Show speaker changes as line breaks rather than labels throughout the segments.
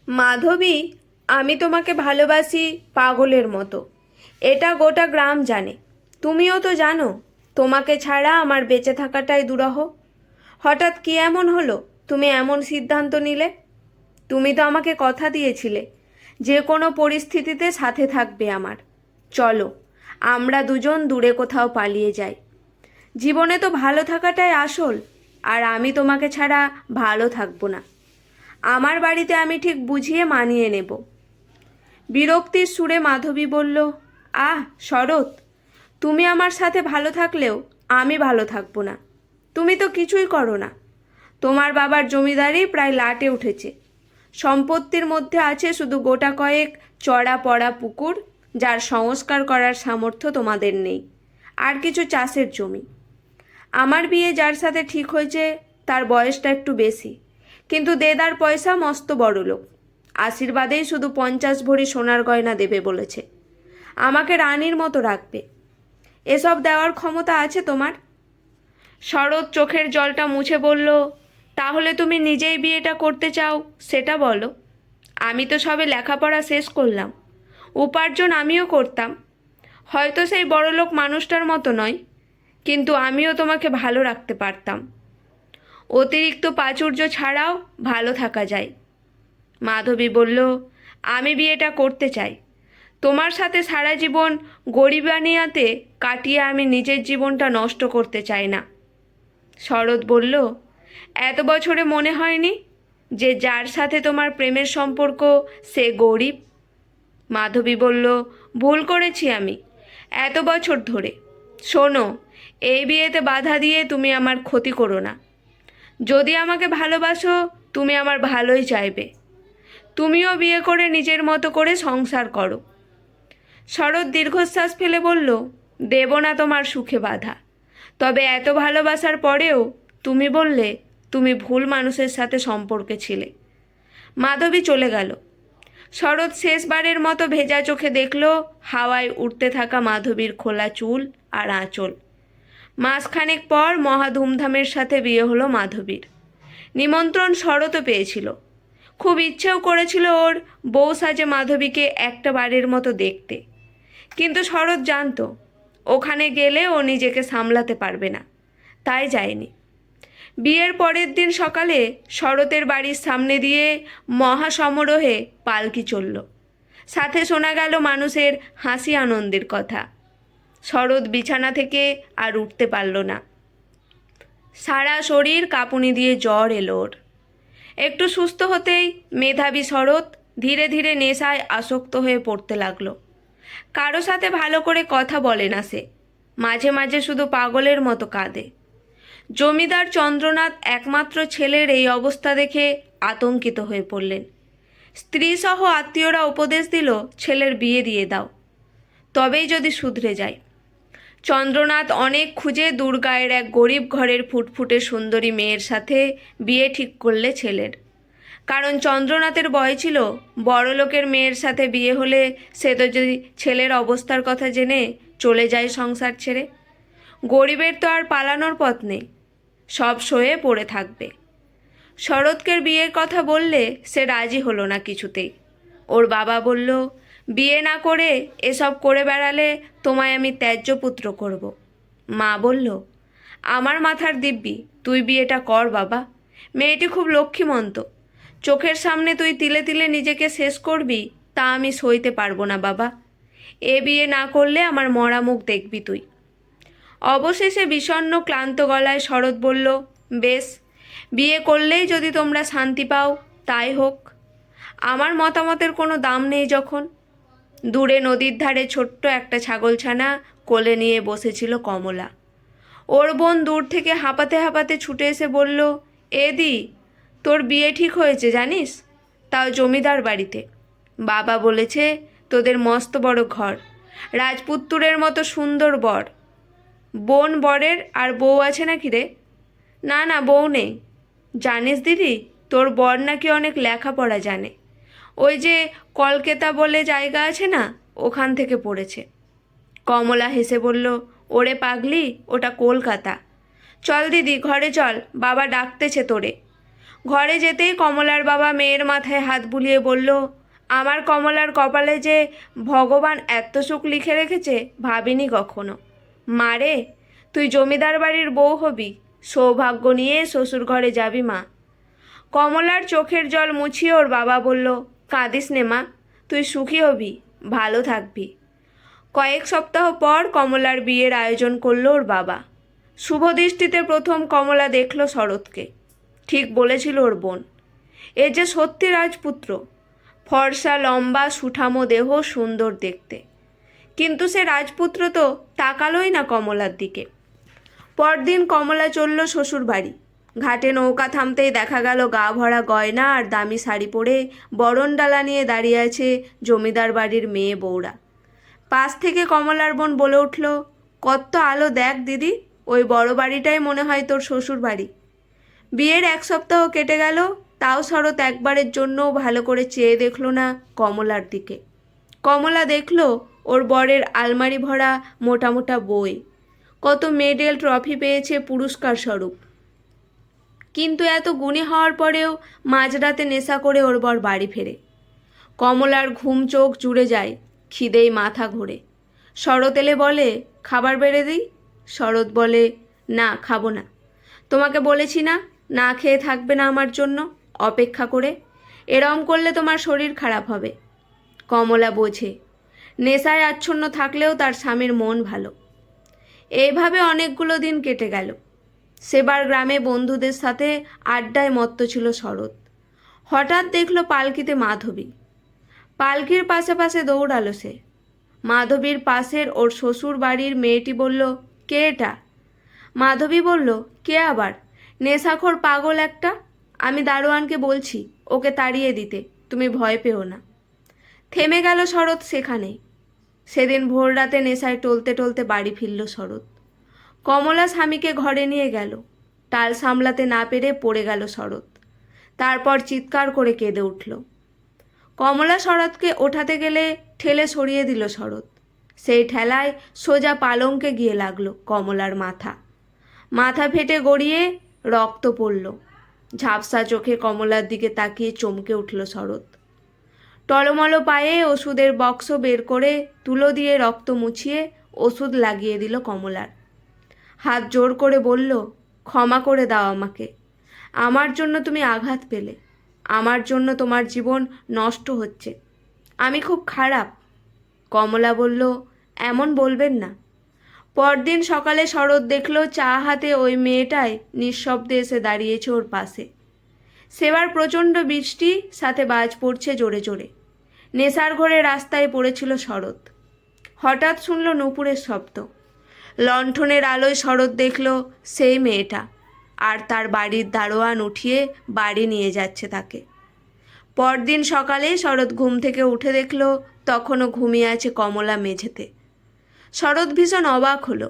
মাধবী, আমি তোমাকে ভালোবাসি পাগলের মতো। এটা গোটা গ্রাম জানে। তুমিও তো জানো তোমাকে ছাড়া আমার বেঁচে থাকাটাই দুরূহ। হঠাৎ কি এমন হলো তুমি এমন সিদ্ধান্ত নিলে? তুমি তো আমাকে কথা দিয়েছিলে যে কোনো পরিস্থিতিতে সাথে থাকবে আমার। চলো, আমরা দুজন দূরে কোথাও পালিয়ে যাই। জীবনে তো ভালো থাকাটাই আসল। আর আমি তোমাকে ছাড়া ভালো থাকবো না। আমার বাড়িতে আমি ঠিক বুঝিয়ে মানিয়ে নেব। বিরক্তির সুরে মাধবী বলল, আহ শরৎ, তুমি আমার সাথে ভালো থাকলেও আমি ভালো থাকবো না। তুমি তো কিছুই করো না। তোমার বাবার জমিদারি প্রায় লাটে উঠেছে। সম্পত্তির মধ্যে আছে শুধু গোটা কয়েক চড়া পড়া পুকুর, যার সংস্কার করার সামর্থ্য তোমাদের নেই, আর কিছু চাষের জমি। আমার বিয়ে যার সাথে ঠিক হয়েছে তার বয়সটা একটু বেশি, কিন্তু দেদার পয়সা মস্ত বড়লোক। আশীর্বাদেই শুধু 50 ভরি সোনার গয়না দেবে বলেছে। আমাকে রানীর মতো রাখবে। এসব দেওয়ার ক্ষমতা আছে তোমার? শরৎ চোখের জলটা মুছে বলল, তাহলে তুমি নিজেই বিয়েটা করতে চাও সেটা বলো। আমি তো সবে লেখাপড়া শেষ করলাম। উপার্জন আমিও করতাম, হয়তো সেই বড়লোক মানুষটার মতো নয়, কিন্তু আমিও তোমাকে ভালো রাখতে পারতাম। অতিরিক্ত প্রাচুর্য ছাড়াও ভালো থাকা যায়। মাধবী বলল, আমি বিয়েটা করতে চাই। তোমার সাথে সারা জীবন গরিবানিয়াতে কাটিয়ে আমি নিজের জীবনটা নষ্ট করতে চাই না। শরৎ বলল, এত বছরে মনে হয়নি যে যার সাথে তোমার প্রেমের সম্পর্ক সে গরিব? মাধবী বলল, ভুল করেছি আমি এত বছর ধরে। শোনো, এই বিয়েতে বাধা দিয়ে তুমি আমার ক্ষতি করো না। যদি আমাকে ভালোবাসো তুমি আমার ভালোই চাইবে। তুমিও বিয়ে করে নিজের মতো করে সংসার করো। শরৎ দীর্ঘশ্বাস ফেলে বলল, দেব না তোমার সুখে বাধা। তবে এত ভালোবাসার পরেও তুমি বললে তুমি ভুল মানুষের সাথে সম্পর্কে ছিলে। মাধবী চলে গেল। শরৎ শেষবারের মতো ভেজা চোখে দেখল হাওয়ায় উড়তে থাকা মাধবীর খোলা চুল আর আঁচল। মাসখানেক পর মহা ধুমধামের সাথে বিয়ে হলো মাধবীর। নিমন্ত্রণ শরৎও পেয়েছিল। খুব ইচ্ছেও করেছিল ওর বউ সাজে মাধবীকে একটা বারের মতো দেখতে, কিন্তু শরৎ জানত ওখানে গেলে ও নিজেকে সামলাতে পারবে না, তাই যায়নি। বিয়ের পরের দিন সকালে শরতের বাড়ির সামনে দিয়ে মহা সমারোহে পালকি চলল। সাথে শোনা গেল মানুষের হাসি আনন্দের কথা। শরৎ বিছানা থেকে আর উঠতে পারল না। সারা শরীর কাঁপুনি দিয়ে জ্বর এলো ওর। একটু সুস্থ হতেই মেধাবী শরৎ ধীরে ধীরে নেশায় আসক্ত হয়ে পড়তে লাগলো। কারো সাথে ভালো করে কথা বলে না সে, মাঝে মাঝে শুধু পাগলের মতো কাঁদে। জমিদার চন্দ্রনাথ একমাত্র ছেলের এই অবস্থা দেখে আতঙ্কিত হয়ে পড়লেন। স্ত্রীসহ আত্মীয়রা উপদেশ দিল ছেলের বিয়ে দিয়ে দাও, তবেই যদি শুধরে যায়। চন্দ্রনাথ অনেক খুঁজে দুর্গায়ের এক গরিব ঘরের ফুটফুটে সুন্দরী মেয়ের সাথে বিয়ে ঠিক করলে ছেলের। কারণ চন্দ্রনাথের ভয় ছিল বড়লোকের মেয়ের সাথে বিয়ে হলে সে তো যদি ছেলের অবস্থার কথা জেনে চলে যায় সংসার ছেড়ে। গরিবের তো আর পালানোর পথ নেই, সব সয়ে পড়ে থাকবে। শরৎকে বিয়ের কথা বললে সে রাজি হলো না কিছুতেই। ওর বাবা বলল, বিয়ে না করে এসব করে বেড়ালে তোমায় আমি ত্যায্য পুত্র করব। মা বলল, আমার মাথার দিব্যি, তুই বিয়েটা কর বাবা। মেয়েটি খুব লক্ষ্মীমন্ত। চোখের সামনে তুই তিলে তিলে নিজেকে শেষ করবি, তা আমি সইতে পারবো না বাবা। এ বিয়ে না করলে আমার মরা মুখ দেখবি তুই। অবশেষে বিষণ্ণ ক্লান্ত গলায় শরৎ বলল, বেশ, বিয়ে করলেই যদি তোমরা শান্তি পাও তাই হোক। আমার মতামতের কোনো দাম নেই যখন। দূরে নদীর ধারে ছোট্ট একটা ছাগলছানা কোলে নিয়ে বসেছিল কমলা। ওর বোন দূর থেকে হাঁপাতে হাঁপাতে ছুটে এসে বলল, এদি, তোর বিয়ে ঠিক হয়েছে জানিস, তাও জমিদার বাড়িতে। বাবা বলেছে তোদের মস্ত বড় ঘর, রাজপুত্তুরের মতো সুন্দর বর। বোন বরের আর বউ আছে নাকি রে? না না, বউ নেই। জানিস দিদি, তোর বর নাকি অনেক লেখাপড়া জানে। ওই যে কলকাতা বলে জায়গা আছে না, ওখান থেকে পড়েছে। কমলা হেসে বলল, ওরে পাগলি, ওটা কলকাতা। চল দিদি, ঘরে চল, বাবা ডাকতেছে তোরে। ঘরে যেতেই কমলার বাবা মেয়ের মাথায় হাত বুলিয়ে বলল, আমার কমলার কপালে যে ভগবান এত সুখ লিখে রেখেছে ভাবিনি কখনো। মারে, তুই জমিদার বাড়ির বউ হবি, সৌভাগ্য নিয়ে শ্বশুর ঘরে যাবি মা। কমলার চোখের জল মুছিয়ে ওর বাবা বলল, কাঁদিস নে মা, তুই সুখী হবি, ভালো থাকবি। কয়েক সপ্তাহ পর কমলার বিয়ের আয়োজন করলো ওর বাবা। শুভ দৃষ্টিতে প্রথম কমলা দেখল শরৎকে। ঠিক বলেছিল ওর বোন, এ যে সত্যি রাজপুত্র, ফর্সা লম্বা সুঠামো দেহ, সুন্দর দেখতে। কিন্তু সে রাজপুত্র তো তাকালোই না কমলার দিকে। পরদিন কমলা চলল শ্বশুর বাড়ি। ঘাটে নৌকা থামতেই দেখা গেল গা ভরা গয়না আর দামি শাড়ি পরে বরণডালা নিয়ে দাঁড়িয়ে আছে জমিদার বাড়ির মেয়ে বউরা। পাশ থেকে কমলার বোন বলে উঠল, কত আলো দেখ দিদি, ওই বড় বাড়িটাই মনে হয় তোর শ্বশুর বাড়ি। বিয়ের এক সপ্তাহ কেটে গেল, তাও শরৎ একবারের জন্যও ভালো করে চেয়ে দেখল না কমলার দিকে। কমলা দেখল ওর বরের আলমারি ভরা মোটা মোটা বই, কত মেডেল ট্রফি পেয়েছে পুরস্কার স্বরূপ। কিন্তু এত গুণী হওয়ার পরেও মাঝরাতে নেশা করে ওর বর বাড়ি ফেরে। কমলার ঘুম চোখ জুড়ে যায়, খিদেই মাথা ঘোরে। শরৎ এলে বলে, খাবার বেড়ে দিই? শরৎ বলে, না খাবো না। তোমাকে বলেছি না, না খেয়ে থাকবে না আমার জন্য অপেক্ষা করে, এরম করলে তোমার শরীর খারাপ হবে। কমলা বোঝে, নেশায় আচ্ছন্ন থাকলেও তার স্বামীর মন ভালো। এইভাবে অনেকগুলো দিন কেটে গেল। সেবার গ্রামে বন্ধুদের সাথে আড্ডায় মত্ত ছিল শরৎ। হঠাৎ দেখল পালকিতে মাধবী। পালকির পাশে পাশে দৌড়ালো সে। মাধবীর পাশের ওর শ্বশুর বাড়ির মেয়েটি বলল, কে এটা? মাধবী বলল, কে আবার? নেশাখোর পাগল একটা। আমি দারোয়ানকে বলছি ওকে তাড়িয়ে দিতে, তুমি ভয় পেও না। থেমে গেল শরৎ সেখানেই। সেদিন ভোর রাতে নেশায় টলতে টলতে বাড়ি ফিরল শরৎ। কমলা স্বামীকে ঘরে নিয়ে গেল। টাল সামলাতে না পেরে পড়ে গেল শরৎ। তারপর চিৎকার করে কেঁদে উঠল। কমলা শরৎকে ওঠাতে গেলে ঠেলে সরিয়ে দিল শরৎ। সেই ঠেলায় সোজা পালঙ্কে গিয়ে লাগলো কমলার মাথা। মাথা ফেটে গড়িয়ে রক্ত পড়ল। ঝাপসা চোখে কমলার দিকে তাকিয়ে চমকে উঠল শরৎ। টলমল পায়ে ওষুধের বক্স বের করে তুলো দিয়ে রক্ত মুছিয়ে ওষুধ লাগিয়ে দিল কমলার। হাত জোর করে বলল, ক্ষমা করে দাও আমাকে। আমার জন্য তুমি আঘাত পেলে, আমার জন্য তোমার জীবন নষ্ট হচ্ছে। আমি খুব খারাপ। কমলা বলল, এমন বলবেন না। পরদিন সকালে শরৎ দেখল চা হাতে ওই মেয়েটাই নিঃশব্দে এসে দাঁড়িয়েছে ওর পাশে। সেবার প্রচণ্ড বৃষ্টি, সাথে বাজ পড়ছে জোরে জোরে। নেশার ঘরে রাস্তায় পড়েছিল শরৎ। হঠাৎ শুনল নূপুরের শব্দ। লণ্ঠনের আলোয় শরৎ দেখল সেই মেয়েটা, আর তার বাড়ির দারোয়ান উঠিয়ে বাড়ি নিয়ে যাচ্ছে তাকে। পরদিন সকালে শরৎ ঘুম থেকে উঠে দেখল তখনও ঘুমিয়ে আছে কমলা মেঝেতে। শরৎ ভীষণ অবাক হলো।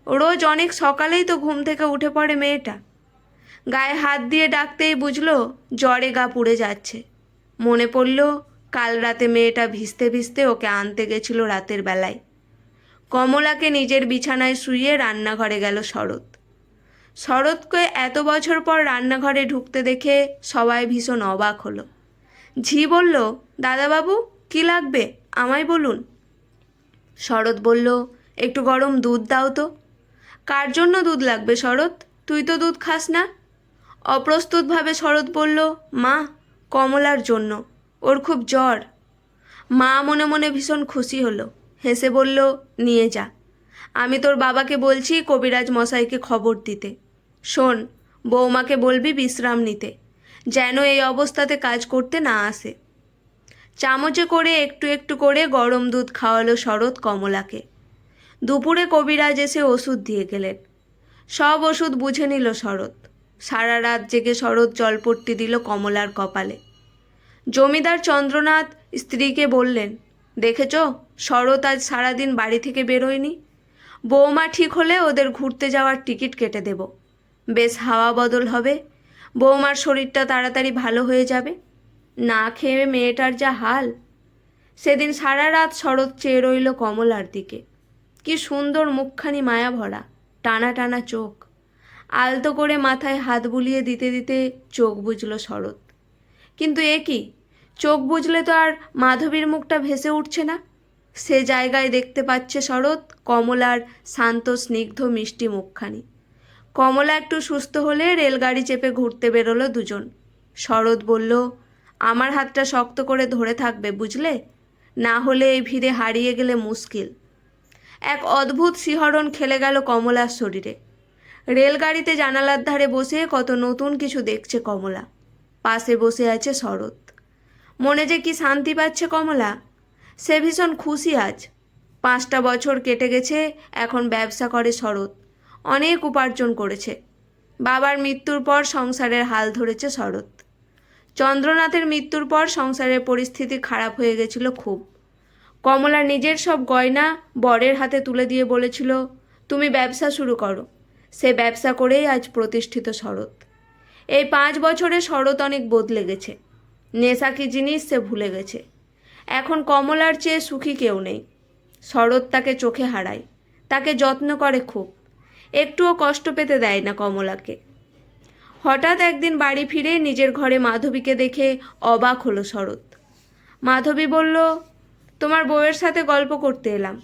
রোজ অনেক সকালেই তো ঘুম থেকে উঠে পড়ে মেয়েটা। গায়ে হাত দিয়ে ডাকতেই বুঝলো জ্বরে গা পুড়ে যাচ্ছে। মনে পড়ল কাল রাতে মেয়েটা ভিজতে ভিজতে ওকে আনতে গেছিল রাতের বেলায়। কমলাকে নিজের বিছানায় শুইয়ে রান্নাঘরে গেল শরৎ। শরৎকে এত বছর পর রান্নাঘরে ঢুকতে দেখে সবাই ভীষণ অবাক হলো। ঝি বলল, দাদাবাবু কি লাগবে আমায় বলুন। শরৎ বলল, একটু গরম দুধ দাও তো। কার জন্য দুধ লাগবে শরৎ? তুই তো দুধ খাস না। অপ্রস্তুতভাবে শরৎ বলল, মা, কমলার জন্য, ওর খুব জ্বর। মা মনে মনে ভীষণ খুশি হলো, হেসে বলল, নিয়ে যা। আমি তোর বাবাকে বলছি কবিরাজ মশাইকে খবর দিতে। শোন, বৌমাকে বলবি বিশ্রাম নিতে, যেন এই অবস্থাতে কাজ করতে না আসে। চামচে করে একটু একটু করে গরম দুধ খাওয়ালো শরৎ কমলাকে। দুপুরে কবিরাজ এসে ওষুধ দিয়ে গেলেন। সব ওষুধ বুঝে নিল শরৎ। সারা রাত জেগে শরৎ জলপট্টি দিল কমলার কপালে। জমিদার চন্দ্রনাথ স্ত্রীকে বললেন, দেখেছ, শরৎ আজ সারাদিন বাড়ি থেকে বেরোয়নি। বৌমা ঠিক হলে ওদের ঘুরতে যাওয়ার টিকিট কেটে দেব। বেশ হাওয়া বদল হবে, বৌমার শরীরটা তাড়াতাড়ি ভালো হয়ে যাবে। না খেয়ে মেয়েটার যা হাল। সেদিন সারা রাত শরৎ চেয়ে রইল কমলার দিকে। কি সুন্দর মুখখানি মায়া ভরা, টানা টানা চোখ। আলতো করে মাথায় হাত বুলিয়ে দিতে দিতে চোখ বুজল শরৎ। কিন্তু এ কি, চোখ বুজলে তো আর মাধবীর মুখটা ভেসে উঠছে না। সে জায়গায় দেখতে পাচ্ছে শরৎ কমলার শান্ত স্নিগ্ধ মিষ্টি মুখখানি। কমলা একটু সুস্থ হলে রেলগাড়ি চেপে ঘুরতে বেরোলো দুজন। শরৎ বলল, আমার হাতটা শক্ত করে ধরে থাকবে বুঝলে, না হলে এই ভিড়ে হারিয়ে গেলে মুশকিল। এক অদ্ভুত শিহরণ খেলে গেল কমলার শরীরে। রেলগাড়িতে জানালার ধারে বসে কত নতুন কিছু দেখছে কমলা। পাশে বসে আছে শরৎ। মনে যে কি শান্তি পাচ্ছে কমলা। সে ভীষণ খুশি আজ। 5টা বছর কেটে গেছে, এখন ব্যবসা করে শরৎ। অনেক উপার্জন করেছে। বাবার মৃত্যুর পর সংসারের হাল ধরেছে শরৎ। চন্দ্রনাথের মৃত্যুর পর সংসারের পরিস্থিতি খারাপ হয়ে গেছিল খুব। কমলা নিজের সব গয়না বরের হাতে তুলে দিয়ে বলেছিল, তুমি ব্যবসা শুরু করো। সে ব্যবসা করেই আজ প্রতিষ্ঠিত শরৎ। এই 5 বছরে শরৎ অনেক বদলে গেছে। নেশা কি জিনিস সে ভুলে গেছে। এখন কমলার চেয়ে সুখী কেউ নেই। শরৎ তাকে চোখে হারায়, তাকে যত্ন করে খুব, একটুও কষ্ট পেতে দেয় না কমলাকে। হঠাৎ একদিন বাড়ি ফিরে নিজের ঘরে মাধবীকে দেখে অবাক হলো শরৎ। মাধবী বলল, তোমার বউয়ের সাথে গল্প করতে এলাম।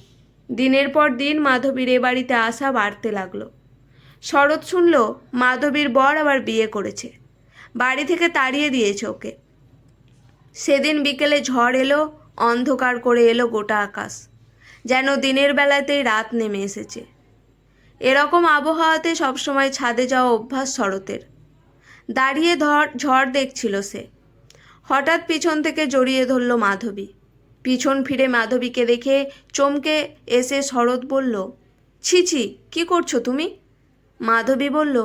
দিনের পর দিন মাধবীর এ বাড়িতে আসা বাড়তে লাগলো। শরৎ শুনল মাধবীর বর আবার বিয়ে করেছে, বাড়ি থেকে তাড়িয়ে দিয়েছে ওকে। সেদিন বিকেলে ঝড় এলো, অন্ধকার করে এলো গোটা আকাশ, যেন দিনের বেলাতেই রাত নেমে এসেছে। এরকম আবহাওয়াতে সবসময় ছাদে যাওয়া অভ্যাস শরতের। দাঁড়িয়ে ঝড় দেখছিল সে। হঠাৎ পিছন থেকে জড়িয়ে ধরল মাধবী। পিছন ফিরে মাধবীকে দেখে চমকে এসে শরৎ বলল, ছি ছি, কী করছো তুমি? মাধবী বলল,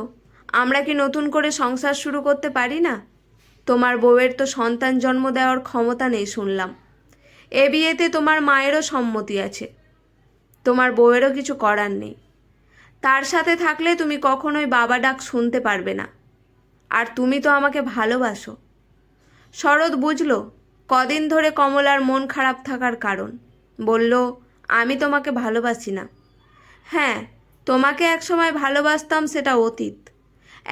আমরা কি নতুন করে সংসার শুরু করতে পারি না? তোমার বউয়ের তো সন্তান জন্ম দেওয়ার ক্ষমতা নেই শুনলাম। এ বিয়েতে তোমার মায়েরও সম্মতি আছে। তোমার বউয়েরও কিছু করার নেই। তার সাথে থাকলে তুমি কখনোই বাবা ডাক শুনতে পারবে না। আর তুমি তো আমাকে ভালোবাসো। শরৎ বুঝল কদিন ধরে কমলার মন খারাপ থাকার কারণ। বলল, আমি তোমাকে ভালোবাসি না। হ্যাঁ, তোমাকে একসময় ভালোবাসতাম, সেটা অতীত।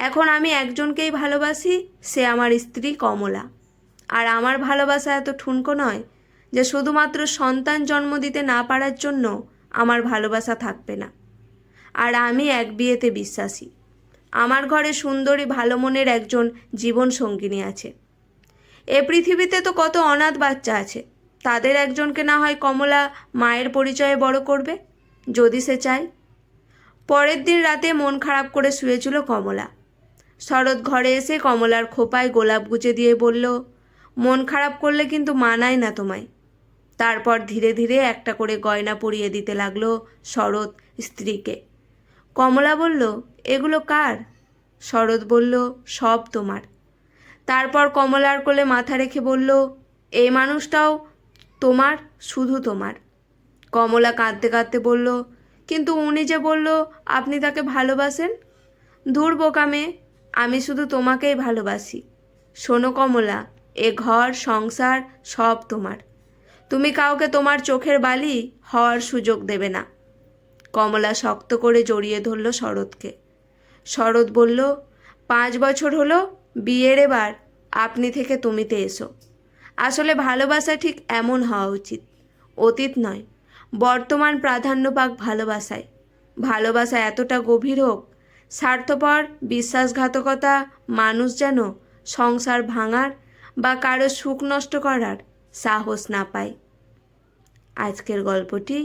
এখন আমি একজনকেই ভালোবাসি, সে আমার স্ত্রী কমলা। আর আমার ভালোবাসা এত ঠুনকো নয় যে শুধুমাত্র সন্তান জন্ম দিতে না পারার জন্য আমার ভালোবাসা থাকবে না। আর আমি এক বিয়েতে বিশ্বাসী। আমার ঘরে সুন্দরী ভালো মনের একজন জীবন সঙ্গিনী আছে। এ পৃথিবীতে তো কত অনাথ বাচ্চা আছে, তাদের একজনকে না হয় কমলা মায়ের পরিচয়ে বড় করবে, যদি সে চায়। পরের দিন রাতে মন খারাপ করে শুয়েছিল কমলা। শরৎ ঘরে এসে কমলার খোপায় গোলাপ গুজে দিয়ে বলল, মন খারাপ করলে কিন্তু মানায় না তোমায়। তারপর ধীরে ধীরে একটা করে গয়না পরিয়ে দিতে লাগলো শরৎ স্ত্রীকে। কমলা বলল, এগুলো কার? শরৎ বলল, সব তোমার। তারপর কমলার কোলে মাথা রেখে বলল, এই মানুষটাও তোমার, শুধু তোমার। কমলা কাঁদতে কাঁদতে বলল, কিন্তু উনি যে বলল আপনি তাকে ভালোবাসেন। দূর বোকা মেয়ে, আমি শুধু তোমাকেই ভালোবাসি। শোনো কমলা, এ ঘর সংসার সব তোমার। তুমি কাউকে তোমার চোখের বালি হওয়ার সুযোগ দেবে না। কমলা শক্ত করে জড়িয়ে ধরল শরৎকে। শরৎ বলল, 5 বছর হলো বিয়ের, এবার আপনি থেকে তুমিতে এসো। আসলে ভালোবাসা ঠিক এমন হওয়া উচিত, অতীত নয়, বর্তমান প্রাধান্য পাক ভালোবাসায়। ভালোবাসা এতটা গভীর হোক, স্বার্থপর বিশ্বাসঘাতকতা মানুষ যেন সংসার ভাঙার বা কারো সুখ নষ্ট করার সাহস না পায়। আজকের গল্পটি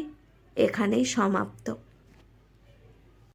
এখানেই সমাপ্ত।